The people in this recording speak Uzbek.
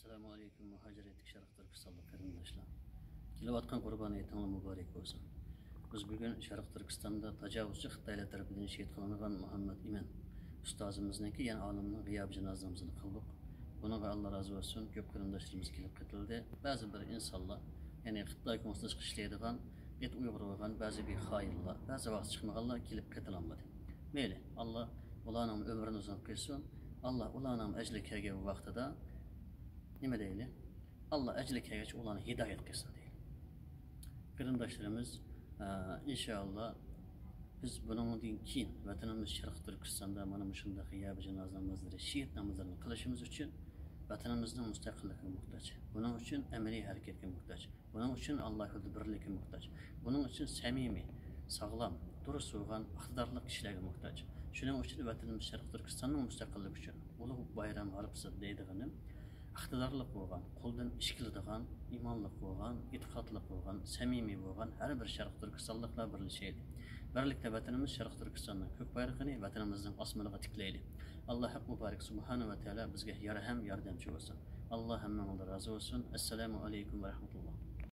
Assalamu alaikum muhacir ettik Şarkı Türkistan'da kardeşler. Kilovatkan kurban ayetine mübarek olsun. Biz bugün Şarkı Türkistan'da tecavüzcü Xitaylar tarafından şehit kılınan Muhammed İmen ustazımıznınki yani alimnin gıyab cenazamızını kıldık. Bununla Allah razı olsun köp kırındaşlarımız kelip ketildi. Bazı bir insanlar yani Xitay konusunda işleydiğen et uygulayan bazı bir hayırlar, bazı vakit çıkmaganlar kelip ketilanmadı. Meyli Allah ulanın ömrünü uzun kılsın. Allah ulanın ecli kerge vaxtıda nima deyli? Allah ecli kergeç ulanı hidayet kılsın deyli. Kırındaşlarımız inşallah biz bunun keyin vatanımız Şarkı Türkistan'da mana shunday g'iyab janoza namozlari, şehit namozlarini qilishimiz uchun vatanimizning mustaqilligiga muhtoj. Buning uchun amaliy harakatga muhtoj. Buning uchun Alloh yo'lida birlikka muhtoj. Buning uchun samimiy, sog'lom, durust bo'lgan iqtidorli kishilarga muhtoj. Shuning uchun vatanimiz Şarkı Türkistanning mustaqilligi uchun ulug' bayram arifasi deydiganim iqtidorli bo'lgan, qo'ldan ish qiladigan, iymonli bo'lgan, e'tiqodli bo'lgan, samimiy bo'lgan har bir Şarkı Türkistanliklar birlashaydi. Birlikte vatanimiz Şarkı Türkistan'ın kök bayrağını vatanımızın asmanına tikleyli. Allah hak mübarek Subhanahu ve Teala bizge yarhem yardımcı olsun. Allah hemmen razı olsun. Esselamu Aleyküm ve Rahmetullah.